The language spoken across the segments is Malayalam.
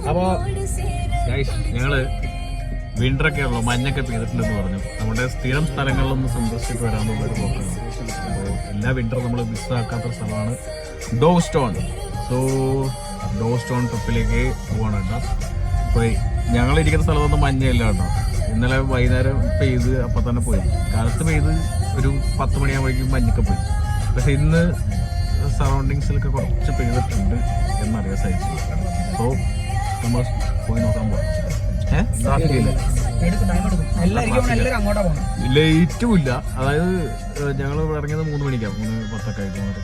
അപ്പോ ഞങ്ങള് വിന്ററൊക്കെ ഉള്ളു, മഞ്ഞൊക്കെ പെയ്തിട്ടുണ്ടെന്ന് പറഞ്ഞു. നമ്മുടെ സ്ഥിരം സ്ഥലങ്ങളിലൊന്നും സന്ദർശിച്ചിട്ട് വരാമെന്നുള്ളൊരു പോക്കാണ്. അപ്പോൾ എല്ലാ വിന്ററും നമ്മൾ മിസ്സാക്കാത്ത സ്ഥലമാണ് Dove Stone. So Dove Stone ട്രിപ്പിലേക്ക് പോവാണ് കേട്ടോ. അപ്പോൾ ഞങ്ങളിരിക്കുന്ന സ്ഥലത്തൊന്നും മഞ്ഞയില്ല കേട്ടോ. ഇന്നലെ വൈകുന്നേരം പെയ്ത് അപ്പം തന്നെ പോയി. കാലത്ത് പെയ്ത് ഒരു 10 മണിയാകുമ്പോഴേക്കും മഞ്ഞൊക്കെ പോയി. പക്ഷെ ഇന്ന് സറൗണ്ടിങ്സിലൊക്കെ കുറച്ച് പെയ്തിട്ടുണ്ട് എന്നറിയാൻ സാധിച്ചു. സോ നമ്മൾ പോയി നോക്കാൻ പോകാം. ലേറ്റും ഇല്ല. അതായത് ഞങ്ങൾ ഇറങ്ങിയത് 3 മണിക്കാണ്, 3:10 ആയിട്ട്.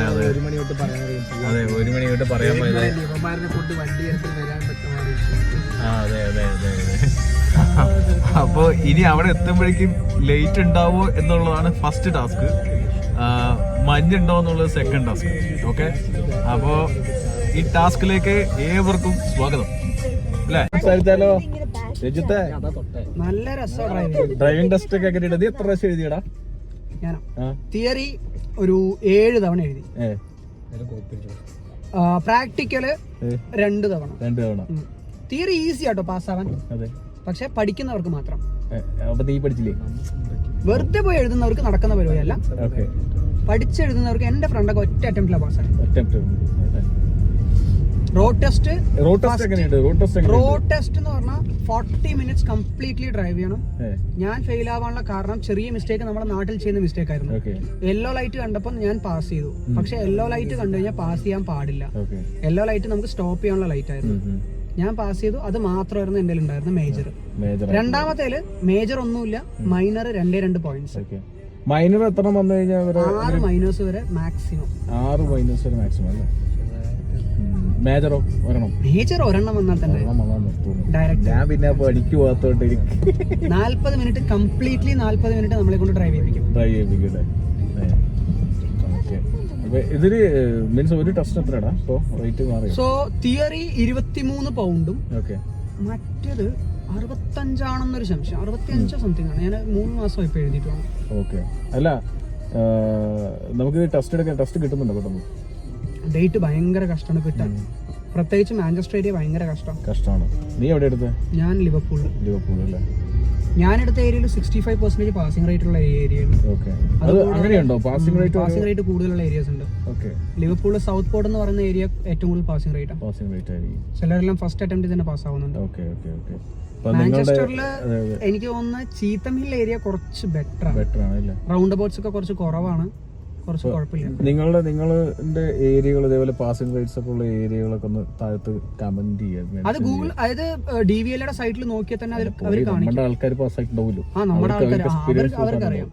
അതെ 1 മണി തൊട്ട് പറയാൻ പോയത്. അതെ അതെ അതെ അതെ. അപ്പൊ ഇനി അവിടെ എത്തുമ്പോഴേക്കും ലേറ്റ് ഉണ്ടാവോ എന്നുള്ളതാണ് ഫസ്റ്റ് ടാസ്ക്. മഞ്ഞുണ്ടോ എന്നുള്ളത് സെക്കൻഡ് ടാസ്ക്. ഓക്കെ, അപ്പോ ഈ ടാസ്കിലേക്ക് ഏവർക്കും സ്വാഗതം. അല്ലേ സംസാരിച്ചാലോ? രജിത്തെ, നല്ല രസമാണ് ഡ്രൈവിംഗ് ടെസ്റ്റ് ഒക്കെ എഴുതി. എത്ര പ്രാവശ്യം എഴുതിയടാ? തിയറി ഒരു 7 തവണ എഴുതി. പ്രാക്ടിക്കല് 2 തവണ. തിയറി ഈസി ആട്ടോ പാസ്സാവാൻ, പക്ഷെ പഠിക്കുന്നവർക്ക് മാത്രം. നീ പഠിച്ചില്ലേ? വെറുതെ പോയി എഴുതുന്നവർക്ക് നടക്കുന്ന പരിപാടിയല്ല. പഠിച്ചെഴുതുന്നവർക്ക് എന്റെ ഫ്രണ്ടൊക്കെ ഒറ്റ അറ്റംപ്റ്റിലാണ് പാസ്സായി. റോഡ് ടെസ്റ്റ് എന്ന് പറഞ്ഞാൽ 40 മിനിറ്റ്സ് കംപ്ലീറ്റ്ലി ഡ്രൈവ് ചെയ്യണം. ഞാൻ ഫെയിൽ ആവാനുള്ള കാരണം ചെറിയ മിസ്റ്റേക്ക് നമ്മുടെ നാട്ടിൽ ചെയ്യുന്ന മിസ്റ്റേക്ക് ആയിരുന്നു. യെല്ലോ ലൈറ്റ് കണ്ടപ്പോൾ ഞാൻ പാസ് ചെയ്തു. പക്ഷെ യെല്ലോ ലൈറ്റ് കണ്ടു കഴിഞ്ഞാൽ പാസ് ചെയ്യാൻ പാടില്ല. യെല്ലോ ലൈറ്റ് നമുക്ക് സ്റ്റോപ്പ് ചെയ്യാനുള്ള ലൈറ്റ് ആയിരുന്നു. ഞാൻ പാസ് ചെയ്തു. അത് മാത്രമായിരുന്നു എന്റെ ഉണ്ടായിരുന്ന മേജർ. രണ്ടാമത്തേല് മേജർ ഒന്നുമില്ല, മൈനർ 2 പോയിന്റ്സ്. മൈനർ എത്ര വന്നു കഴിഞ്ഞാൽ 6 മൈനേഴ്സ് വരെ മാക്സിമം. 6 മൈനേഴ്സ് വരെ മാക്സിമം അല്ലേ? മേജർ ഒരെണ്ണം വന്നാൽ തന്നെ ഡയറക്റ്റ്. ഞാൻ പിന്നെ പഠിക്ക് പോകാത്തോണ്ട് 40 മിനിറ്റ് കംപ്ലീറ്റ്ലി 40 മിനിറ്റ് നമ്മളെ കൊണ്ട് ഡ്രൈവ് ചെയ്യിപ്പിക്കും. ഇതില് മീൻസ് ഒരു ടെസ്റ്റ് എത്രടാ ഇപ്പോ റേറ്റ് മാറി? സോ തിയറി 23 പൗണ്ടും മറ്റേത് 65 ആണെന്നൊരു സംശയം. 65 സംതിങ് ആണ്. ഞാൻ 3 മാസം ഇപ്പൊ എഴുതിയിട്ടാണ്. ഓക്കെ, അല്ല നമുക്ക് ടെസ്റ്റ് കിട്ടുന്നുണ്ടോ? പെട്ടെന്ന് ഡേറ്റ് ഭയങ്കര കഷ്ടമാണ് കിട്ടാൻ. പ്രത്യേകിച്ച് മാഞ്ചസ്റ്റർ ഏരിയ ഭയങ്കര കഷ്ടമാണ്. നീ എവിടെ എടുത്തത്? ഞാൻ ലിവർപൂൾ അല്ലേ? ഞാൻ എടുത്ത ഏരിയയിൽ 65% പാസിംഗ് റേറ്റ് ഉള്ള ഏരിയയാണ്. പാസിംഗ് റേറ്റ് കൂടുതലുള്ള ഏരിയാസ് ഉണ്ട്. ലിവർപൂൾ സൗത്ത് പോർട്ട് എന്ന് പറയുന്ന ഏരിയ ഏറ്റവും കൂടുതൽ പാസിംഗ് റേറ്റ്. ചിലരെല്ലാം ഫസ്റ്റ് അറ്റംപ്റ്റ് തന്നെ പാസ് ആവുന്നുണ്ട്. മാഞ്ചസ്റ്ററിൽ എനിക്ക് തോന്നുന്ന ചീത്തം ഹിൽ ഏരിയ കുറച്ച് ബെറ്റർ ആണ്. റൗണ്ട് അബൌട്ട്സ് ഒക്കെ കുറച്ച് കുറവാണ്, കുറച്ച് കുഴപ്പമില്ല. നിങ്ങളുടെ ഏരിയകൾ ഇതേപോലെ പാസിംഗ് റേറ്റ്സ് ഒക്കെ ഉള്ള ഏരിയകളൊക്കെ ഒന്ന് താഴത്ത് കമന്റ് ചെയ്യാം. അത് ഗൂഗിൾ, അതായത് DVLയുടെ സൈറ്റിൽ നോക്കിയാൽ തന്നെ അവർ കാണിക്കും. നമ്മുടെ ആൾക്കാർ പാസ്സായിട്ടുണ്ടാവുമല്ലോ. നമ്മുടെ ആൾക്കാർ അവർക്കറിയാം.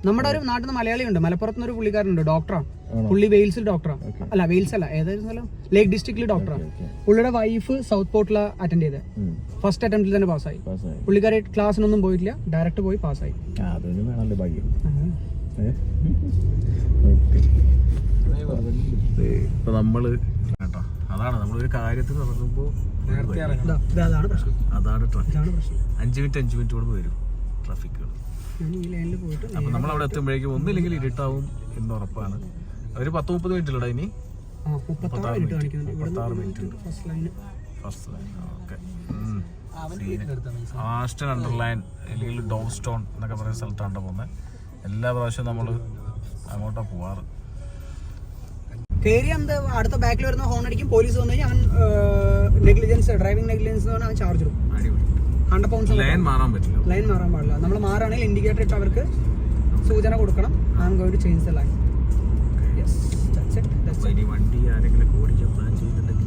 നമ്മുടെ ഒരു നാട്ടിൽ നിന്ന് മലയാളി ഉണ്ട്, മലപ്പുറത്ത് ഒരു പുള്ളിക്കാരുണ്ട്, ഡോക്ടറാണ്. പുള്ളി വെയിൽസിൽ ഡോക്ടറാണ്. അല്ല വെയിൽസ് അല്ല, ഏതായിരുന്നു സ്ഥലം? ലേക്ക് ഡിസ്ട്രിക്റ്റിൽ ഡോക്ടറാണ്. പുള്ളിയുടെ വൈഫ് സൗത്ത് പോർട്ടിൽ അറ്റൻഡ് ചെയ്തത്. ഫസ്റ്റ് അറ്റംപ്റ്റിൽ തന്നെ പാസ്സായി. പുള്ളിക്കാരെ ക്ലാസ്സിനൊന്നും പോയിട്ടില്ല, ഡയറക്റ്റ് പോയി പാസ്സായി. ഇപ്പൊ നമ്മള് കേട്ടോ, അതാണ് നമ്മളൊരു കാര്യത്തിൽ നടക്കുമ്പോ അതാണ് ട്രാഫിക്. 5 മിനിറ്റ് കൊണ്ട് വരും ട്രാഫിക്കുകൾ. അപ്പൊ നമ്മളവിടെ എത്തുമ്പോഴേക്കും ഒന്നില്ലെങ്കിൽ ഇരുട്ടാവും എന്ന് ഉറപ്പാണ്. ഒരു 10-30 മിനിറ്റ് ഇല്ലടാ ഇനി? 36 മിനിറ്റ് ഉണ്ട്. First line. Okay, Aston underline അല്ലെങ്കിൽ ഡോവ് സ്റ്റോൺ എന്നൊക്കെ പറയുന്ന സ്ഥലത്താണ് പോകുന്നത്. എല്ലാ പ്രാവശ്യവും നമ്മള് അങ്ങോട്ടാ പോവാറ്. കയറി എന്ത് അടുത്ത ബാക്കിൽ വരുന്ന ഹോൺ അടിക്കും. പോലീസ് വന്നു കഴിഞ്ഞാൽ നെഗ്ലിജൻസ്, ഡ്രൈവിംഗ് നെഗ്ലിജൻസ് എന്ന് പറഞ്ഞാൽ ചാർജ് ഇടും. 100 പൗണ്ട്സ്. ലൈൻ മാറാൻ പറ്റില്ല. ലൈൻ മാറാൻ പാടില്ല. നമ്മൾ മാറുകയാണെങ്കിൽ ഇൻഡിക്കേറ്റർ ഇട്ട് അവർക്ക് സൂചന കൊടുക്കണം. I am going to change the line. വണ്ടി ആരെങ്കിലും ഓടിക്കാൻ പ്ലാൻ ചെയ്തിട്ടുണ്ടെങ്കിൽ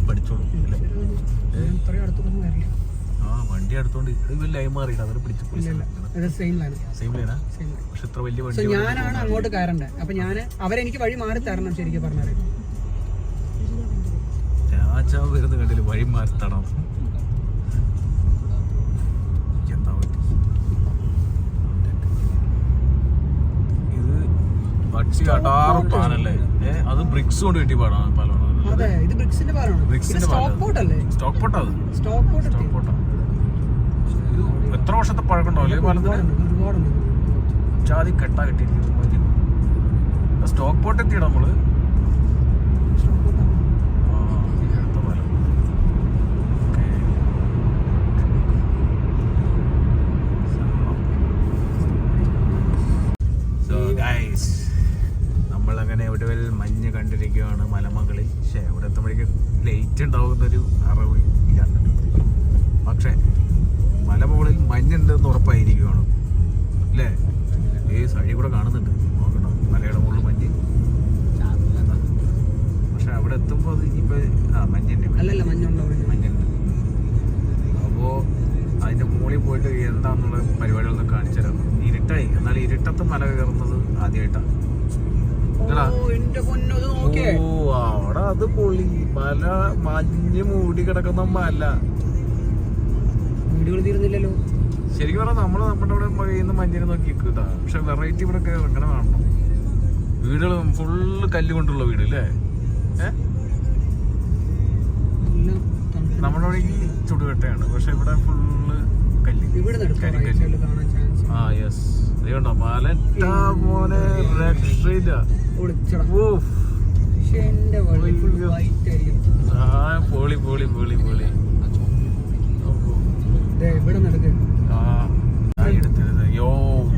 പഠിച്ചോളൂ. വണ്ടി അടുത്തോണ്ട് ലൈൻ മാറിയിട്ട് അവരെ പിടിച്ച് ഞാനാണ് അങ്ങോട്ട് കയറണ്ടേ. അപ്പൊ ഞാൻ അവരെനിക്ക് വഴി മാറി തരണം. ശരിക്കും പറഞ്ഞാൽ രാജാവ് വരുന്ന കണ്ടില്ല, വഴി മാറി തരണം. ഇത് പക്ഷി അടാറും പാലല്ലേ? അത് ബ്രിക്സ് കൊണ്ട് കിട്ടിയ പാടാണ്. അതെ, ഇത് ബ്രിക്സിന്റെ പാലാണ്. സ്റ്റോക്ക് പോട്ട് അല്ലേ? സ്റ്റോക്ക് പോട്ടാ. സ്റ്റോക്ക് പോട്ടാ. എത്ര വർഷത്തെ പഴക്കമുണ്ടാവില്ലേ പാലത്തിന്? ജാതി കെട്ടാ കിട്ടിയിരിക്കുന്നു. സ്റ്റോക്ക് പോട്ട് എത്തിയിടാം നമ്മള്. നമ്മളങ്ങനെ ഒടുവിൽ മഞ്ഞ് കണ്ടിരിക്കുകയാണ് മലമുകളിൽ. പക്ഷേ അവിടെ എത്തുമ്പോഴേക്കും ലേറ്റ് ഉണ്ടാവുന്നൊരു അറിവ് ഇല്ല. പക്ഷേ മലമുകളിൽ മഞ്ഞുണ്ടെന്ന് ഉറപ്പായിരിക്കുകയാണ് അല്ലേ? ഈ സഴി കൂടെ കാണുന്നുണ്ട്, നോക്കട്ടോ, മലയുടെ മുകളിൽ മഞ്ഞ്. പക്ഷെ അവിടെ എത്തുമ്പോൾ അത് ഇനിയിപ്പോൾ മഞ്ഞുണ്ട്. അപ്പോൾ അതിൻ്റെ മുകളിൽ പോയിട്ട് എന്താണെന്നുള്ള പരിപാടികളൊന്നും കാണിച്ചു തരാം. ഇരുട്ടായി, എന്നാൽ ഇരുട്ടത്ത് മല കയറുന്നത് ആദ്യമായിട്ടാണ്. അവിടെ അത് പൊളി മല, മഞ്ഞ് മൂടി കിടക്കുന്ന മല. വീടുകൾ തീരുന്നില്ലല്ലോ ശരിക്കും പറഞ്ഞാൽ നമ്മുടെ അവിടെ കഴിയുന്ന മഞ്ഞിനെ നോക്കി നിൽക്കുക. പക്ഷെ വെറൈറ്റി ഇവിടെ ഇങ്ങനെ കാണണം. വീടുകൾ ഫുള്ള് കല്ലുകൊണ്ടുള്ള വീട് അല്ലേ? നമ്മുടെ അവിടെ ഈ ചുടുകട്ടയാണ്, പക്ഷെ ഇവിടെ ഫുള്ള് കല്ല്. ആ യെസ്, അതുകൊണ്ടോ മല മോനെ രക്ഷയില്ല. പൊളി പൊളി പൊളി പൊളി. യോ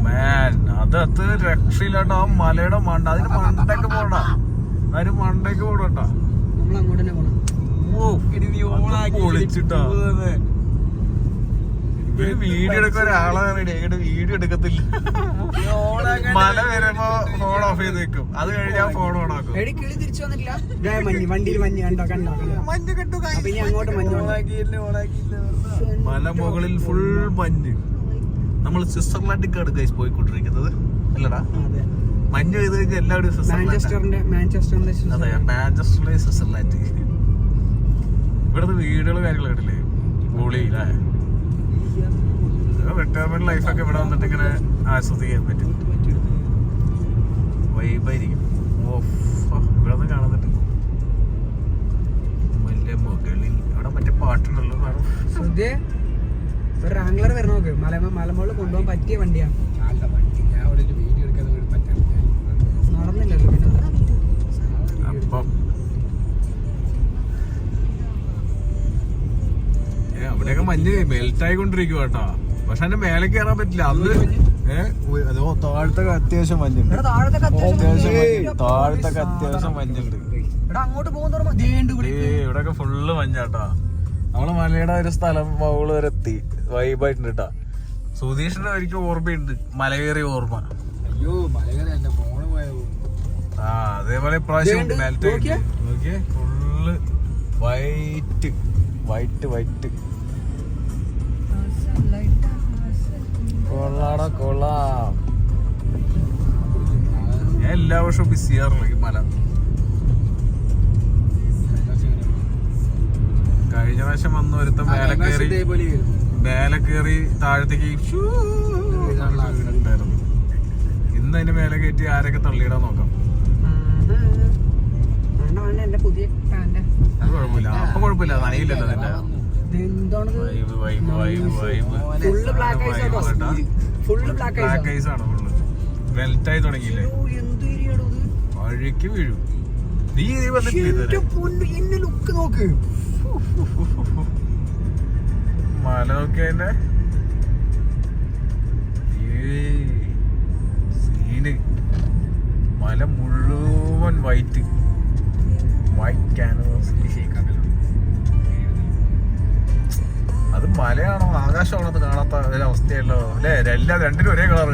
മാൻ, അത് രക്ഷയില്ലാട്ടോ. ആ മലയുടെ മണ്ട, അതിന് മണ്ടയ്ക്ക് പോടാ, അതിന് മണ്ടയ്ക്ക് പോടാ. പൊളിച്ചിട്ടാ. വീഡിയോ എടുക്കാൻ ഒരാളാണ്, വീഡിയോ എടുക്കത്തില്ല. മല വരുമ്പോ ഫോൺ ഓഫ് ചെയ്ത് വെക്കും, അത് കഴിഞ്ഞ് ഞാൻ ഫോൺ ഓൺ ആക്കും. മല മുകളിൽ ഫുൾ മഞ്ഞ്. നമ്മൾ സ്വിറ്റ്സർലാൻഡിലേക്കാണ് ഗൈസ് പോയിക്കൊണ്ടിരിക്കുന്നത് അല്ലടാ? മഞ്ഞ് ചെയ്ത് കഴിഞ്ഞാൽ എല്ലാവരും അതെ, മാഞ്ചസ്റ്ററിലെ സ്വിറ്റ്സർലാൻഡ്. ഇവിടുത്തെ വീടുകൾ കാര്യങ്ങൾ കേട്ടില്ലേ? പൊളിയില്ലേ? റിട്ടയർമെന്റ് ലൈഫൊക്കെ ഇവിടെ വന്നിട്ട് ഇങ്ങനെ ആസ്വദിക്കാൻ പറ്റും. വൈബായിരിക്കും. ഇവിടെ നിന്ന് കാണുന്നുണ്ട് വലിയ മുകളിൽ. അവിടെ മറ്റേ പാട്ടുണ്ടല്ലോ, ഒരു റാംഗ്ലർ വരണം നോക്ക്. മലമുകളിൽ കൊണ്ടുപോകാൻ പറ്റിയ വണ്ടിയാണ്. നടന്നില്ലല്ലോ പിന്നെ. അപ്പം അവിടെയൊക്കെ മഞ്ഞ് മെൽറ്റ് ആയിക്കൊണ്ടിരിക്കും കേട്ടോ. പക്ഷെ അതിന്റെ മേലെ കയറാൻ പറ്റില്ല. അന്ന് താഴത്തൊക്കെ അത്യാവശ്യം മഞ്ഞുണ്ട്. താഴത്തൊക്കെ അത്യാവശ്യം മഞ്ഞുണ്ട്. ഇവിടെയൊക്കെ ഫുള്ള് മഞ്ഞാട്ടാ. നമ്മള് മലയുടെ ഒരു സ്ഥലം മൗള് വരെ എത്തി. വൈബായിട്ടുണ്ട് കേട്ടാ. സുധീഷിന്റെ ഒരിക്കലും ഓർമ്മയുണ്ട് മല കയറിയ ഓർമ്മ. ആ അതേപോലെ ഇപ്രാവശ്യം മെൽറ്റ് ആയിട്ട് നോക്കിയേ, ഫുള്ള് വൈറ്റ് വൈറ്റ് വൈറ്റ്. കൊള്ളാം. ഞാൻ എല്ലാ വർഷവും മിസ് ചെയ്യാറുള്ളൂ ഈ മല. കഴിഞ്ഞ പ്രാവശ്യം വന്ന് ഒരുത്ത മേലെ കയറി താഴത്തേക്ക് ഉണ്ടായിരുന്നു. ഇന്ന് അതിന്റെ മേലെ കയറ്റി ആരൊക്കെ തള്ളിയിടാൻ നോക്കാം. അത് കുഴപ്പമില്ല, അപ്പൊ കുഴപ്പമില്ല, നനയില്ലല്ലോ അതിന്റെ. ബ്ലാക്ക് ഐസ് ആണ് ഫുള്ള്. വെൽറ്റായി തുടങ്ങിയില്ലേ? വഴിക്ക് വീഴും. നീ നോക്ക് മല നോക്കി അതിന്റെ സീന്. മല മുഴുവൻ വൈറ്റ് ക്യാൻവാസ്. അത് മലയാണോ ആകാശമാണോ അത് കാണാത്ത ഒരവസ്ഥയല്ലോ അല്ലേ? രണ്ടിനും ഒരേ കളറ്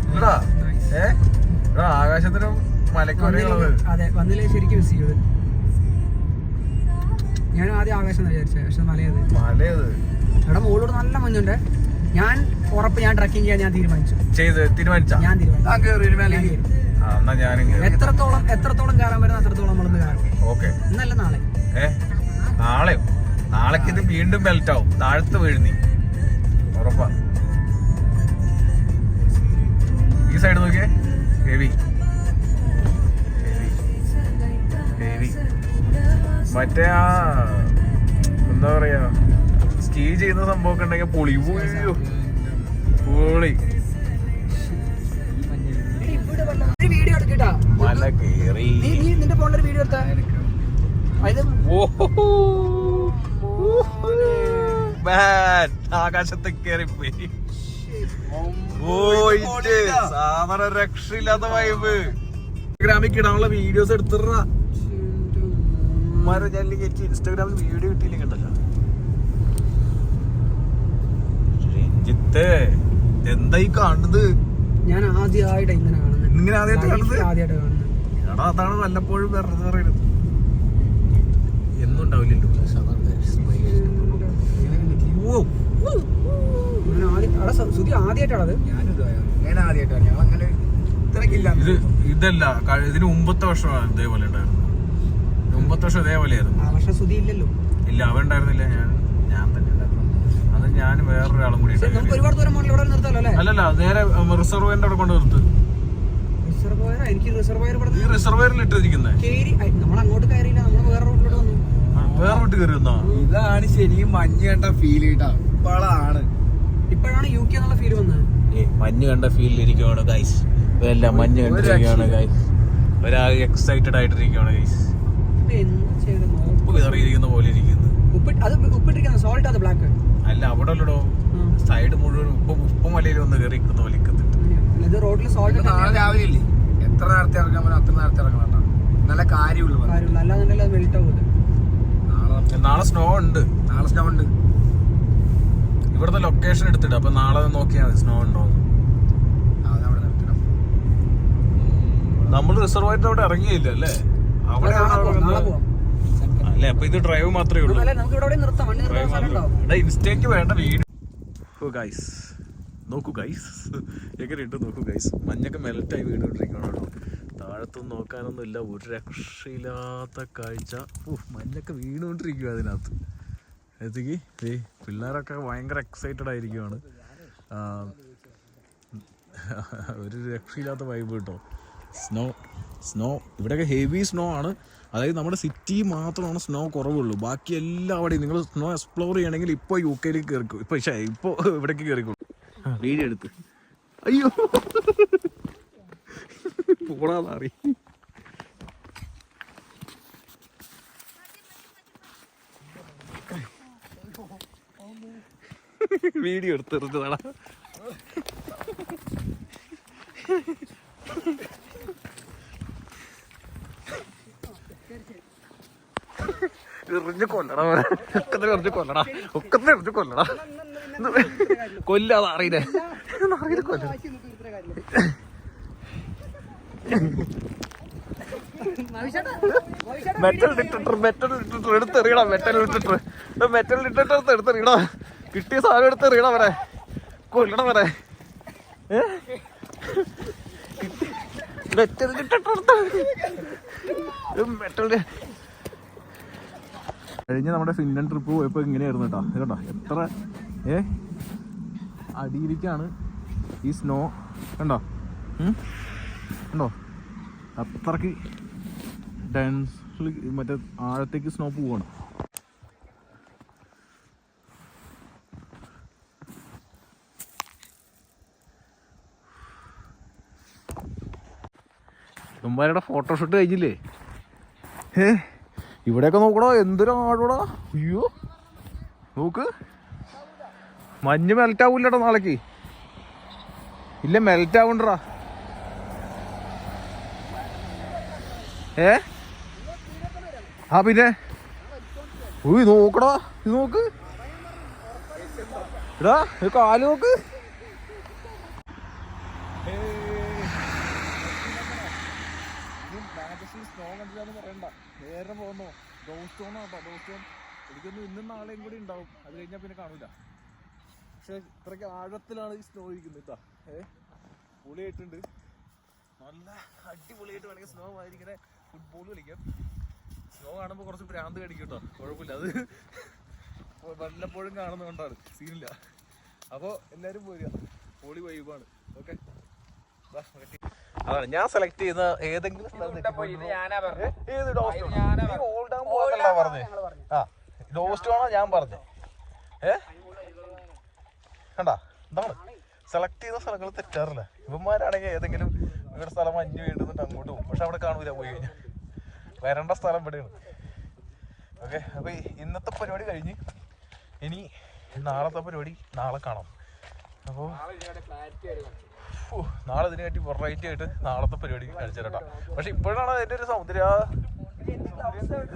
ഇല്ലടാ. ആകാശത്തിനും മലയ്ക്കും ഒരേ കളറ്. ശരിക്കും ഞാൻ ആദ്യം ആകാശം വിചാരിച്ചത്, പക്ഷെ മലയത് ഇവിടെ മുകളിലൂടെ നല്ല മഞ്ഞുണ്ട്. ഞാൻ ട്രക്കിംഗ് ചെയ്യാൻ ഞാൻ തീരുമാനിച്ചു. എത്രത്തോളം കയറാൻ പറ്റുന്ന അത്രത്തോളം നമ്മളൊന്ന് കയറാം. ഓക്കെ, ഇന്നല്ല നാളെ. നാളേക്ക് ഇത് വീണ്ടും ബെൽറ്റ് ആവും. താഴത്ത് വീഴുന്നി ഉറപ്പാ. ഈ സൈഡ് നോക്കിയേ, ഹെവി. മറ്റേ ആ എന്താ പറയാ, സ്കീ ചെയ്യുന്ന സംഭവമൊക്കെ ഉണ്ടെങ്കിൽ പൊളി. മല കേറി. നിന്റെ ഫോണിലൊരു വീഡിയോ എടുത്താ ആകാശത്ത് കേറിപ്പോയി. സാധാരണ രക്ഷയില്ലാത്ത വൈബ്. ഇൻസ്റ്റാഗ്രാമിൽ ഇടാനുള്ള വീഡിയോസ് എടുത്തിടാ. ഇൻസ്റ്റാഗ്രാമിൽ വീഡിയോ കിട്ടിയില്ലെങ്കിൽ ഉണ്ടല്ലോ. രഞ്ജിത്ത് എന്താ ഈ കാണുന്നത്? ഞാൻ ആദ്യമായിട്ട് ഇങ്ങനെ കാണുന്നത്. ഇങ്ങനെ ആദ്യമായിട്ട് കാണുന്നത്. എടാ അതാണ് വല്ലപ്പോഴും വെറുതെ പറയുന്നത്. എന്നും ഉണ്ടാവില്ലല്ലോ. ഇതല്ല, ഇതിന് മുമ്പത്തെ വർഷമാണ് ഇതേപോലെ ഉണ്ടായിരുന്നു. മുമ്പത്തെ വർഷം ഇതേപോലെയായിരുന്നു. ഇല്ല, അവൻ ഉണ്ടായിരുന്നില്ല. ഞാൻ തന്നെ ഉണ്ടായിരുന്നു. അത് ഞാൻ വേറൊരാളും കൂടി. അല്ലല്ല, നേരെ റിസർവോയറിന്റെ അവിടെ കൊണ്ട് നിർത്ത്. ഈ റിസർവോയറിൽ ഇട്ടിരിക്കുന്നത് വേറെ റൂട്ട് കയറി വന്നോ? ഇതാണ് ശരിക്കും മഞ്ഞ് കണ്ട ഫീൽ കേട്ടാ. ഇപ്പോഴാണ് UK എന്നുള്ള ഫീൽ വന്നത്. മഞ്ഞ് കണ്ട ഫീലിൽ ഇരിക്കുവാണ് ഗൈസ്. ഇതെല്ലാം മഞ്ഞ് കണ്ടിരിക്കുകയാണ് ഗൈസ്. ഒരാൾ എക്സൈറ്റഡ് ആയിട്ടിരിക്കുകയാണ് ഗൈസ്. ഉപ്പ് വിതറിയിരിക്കുന്ന പോലെ ഇരിക്കുന്നു. അല്ല, അവിടെ അല്ലടോ, സൈഡ് മുഴുവൻ ഉപ്പ് മലയിൽ വന്ന് കയറി വലിക്കുന്നുണ്ട്. റോഡിൽ സോൾട്ട് നാളെ രാവിലെ ഇല്ലേ, എത്ര നേരത്തെ ഇറങ്ങാൻ പറ്റും അത്ര നേരത്തെ ഇറങ്ങണം. നല്ല കാര്യമുള്ളൂ. നാളെ സ്നോ ഉണ്ട്. ഇവിടുത്തെ ലൊക്കേഷൻ എടുത്തിട്ട് അപ്പൊ നാളെ നോക്കിയാൽ മതി സ്നോ ഉണ്ടോ. നമ്മൾ റിസർവായിട്ട് അവിടെ ഇറങ്ങിയില്ല അല്ലേ? അവിടെ അല്ലേ? അപ്പൊ ഇത് ഡ്രൈവ് മാത്രമേ ഉള്ളൂ. ഇൻസ്റ്റേക്ക് വേണ്ട വീഡിയോ. ഗൈസ് നോക്കൂ ഗൈസ്, എങ്ങനെയുണ്ട് നോക്കൂ ഗൈസ്. മഞ്ഞൊക്കെ മെൽറ്റായി വീടുകൊണ്ടിരിക്കണം. താഴത്തൊന്നും നോക്കാനൊന്നുമില്ല, ഒരു രക്ഷയില്ലാത്ത കാഴ്ച. മഞ്ഞൊക്കെ വീണുകൊണ്ടിരിക്കുക അതിനകത്ത്. എത്തിക്ക് പിള്ളേരൊക്കെ ഭയങ്കര എക്സൈറ്റഡ് ആയിരിക്കുവാണ്. ഒരു രക്ഷയില്ലാത്ത വൈബ് കേട്ടോ. സ്നോ ഇവിടെയൊക്കെ ഹെവി സ്നോ ആണ്. അതായത് നമ്മുടെ സിറ്റി മാത്രമാണ് സ്നോ കുറവുള്ളൂ. ബാക്കി എല്ലാവിടെയും നിങ്ങൾ സ്നോ എക്സ്പ്ലോർ ചെയ്യണമെങ്കിൽ ഇപ്പോൾ UK കയറിക്കോ. ഇപ്പോൾ ഇവിടേക്ക് കയറിക്കോളൂ. വീഡിയോ എടുത്ത് അയ്യോ പോടാന്നറി. വീഡിയോ എടുത്തെറിഞ്ഞതാടാ. എറിഞ്ഞ് കൊല്ലടാ, ഒക്കത്തിന് എറിഞ്ഞ് കൊല്ലടാ, ഒക്കത്തിന് എറിഞ്ഞ് കൊല്ലടാ. കൊല്ലാതെ അറിയില്ലേ കൊല്ല. മെറ്റൽ ഡിറ്റക്ടർ എടുത്തെറിയടാ. മെറ്റൽ ഡിറ്റക്ടർ എടുത്തെറിയടാ. കിട്ടിയ സാധനം എടുത്തെറിയടാ വരെ, കൊല്ലട വരെ. മെറ്റൽ ഡിറ്റക്ടർ കഴിഞ്ഞ നമ്മുടെ ഫിൻലാൻഡ് ട്രിപ്പ് പോയപ്പോൾ ഇങ്ങനെയായിരുന്നു കേട്ടോ. കേട്ടോ എത്ര അടിയിരിക്കാണ് ഈ സ്നോ. കണ്ടോ കണ്ടോ, അത്രക്ക് ഡെൻസ് മറ്റേ ആഴത്തേക്ക് സ്നോ പോവാണ്. ഇവന്മാരുടെ ഫോട്ടോഷൂട്ട് കഴിഞ്ഞില്ലേ? ഇവിടെയൊക്കെ നോക്കടാ, എന്തൊരു ആടോടാ. അയ്യോ നോക്ക്, മഞ്ഞ് മെൽറ്റ് ആവൂലടാ നാളേക്ക്. ഇല്ല, മെൽറ്റ് ആവണ്ടടാ. ആ പിന്നെ നോക്കടാ, ഇത് നോക്ക് എടാ, കാല് നോക്ക്. സ്നോ കണ്ടില്ലാന്ന് പറയണ്ട, നേരെ പോകുന്നോ. ഡോസ്റ്റോണോ ഡോസ്റ്റോൺ എനിക്കൊന്നും ഇന്നും നാളെയും കൂടി ഉണ്ടാവും. അത് കഴിഞ്ഞാൽ പിന്നെ കാണൂല. പക്ഷെ ഇത്രയ്ക്ക് ആഴത്തിലാണ് ഈ സ്നോ ഇരിക്കുന്നത് കേട്ടോ. പൊളിയായിട്ടുണ്ട്, നല്ല അടിപൊളിയായിട്ട് വേണമെങ്കിൽ സ്നോ ആയിരിക്കണേ. ഫുട്ബോൾ കളിക്കാം. സ്നോ കാണുമ്പോൾ കുറച്ച് ഭ്രാന്ത് കടിക്കും കേട്ടോ, കുഴപ്പമില്ല. അത് വല്ലപ്പോഴും കാണുന്നതുകൊണ്ടാണ്, സീനില്ല. അപ്പോൾ എല്ലാവരും പോരുക, പൊളി വൈബാണ്. ഓക്കെ, അതാണ് ഞാൻ സെലക്ട് ചെയ്യുന്ന ഏതെങ്കിലും പറഞ്ഞേ. ഡോസ്റ്റോണോ ഞാൻ പറഞ്ഞേ. കണ്ടാ, എന്താണ് സെലക്ട് ചെയ്യുന്ന സ്ഥലങ്ങൾ തെറ്റാറില്ല. ഇവന്മാരാണെങ്കിൽ ഏതെങ്കിലും ഇവിടെ സ്ഥലം മഞ്ഞ് വീണ്ടുന്നിട്ട് അങ്ങോട്ട് പോകും. പക്ഷെ അവിടെ കാണൂല പോയി കഴിഞ്ഞാൽ. വരേണ്ട സ്ഥലം ഇവിടെയാണ്. ഓക്കെ, അപ്പോൾ ഇന്നത്തെ പരിപാടി കഴിഞ്ഞ് ഇനി നാളത്തെ പരിപാടി നാളെ കാണാം. അപ്പോൾ നാളെ ഇതിനായിട്ട് വെറൈറ്റി ആയിട്ട് നാളത്തെ പരിപാടി കഴിച്ചു തരട്ടാ. പക്ഷെ ഇപ്പോഴാണ് അതിൻ്റെ ഒരു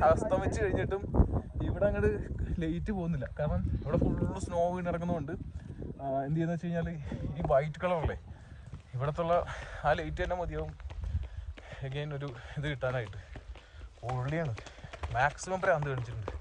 അസ്തമിച്ച് കഴിഞ്ഞിട്ടും ഇവിടെ അങ്ങോട്ട് ലൈറ്റ് പോകുന്നില്ല. കാരണം ഇവിടെ ഫുള്ള് സ്നോ വീണ് നടക്കുന്നതുകൊണ്ട് എന്ത് ചെയ്യുന്നത് വെച്ച് കഴിഞ്ഞാൽ ഈ വൈറ്റ് കളറല്ലേ ഇവിടത്തുള്ള ആ ലൈറ്റ് തന്നെ മതിയാവും അഗൈൻ ഒരു ഇത് കിട്ടാനായിട്ട്. പൊള്ളിയാണ്, മാക്സിമം പ്രാന്ത് കാണിച്ചിട്ടുണ്ട്.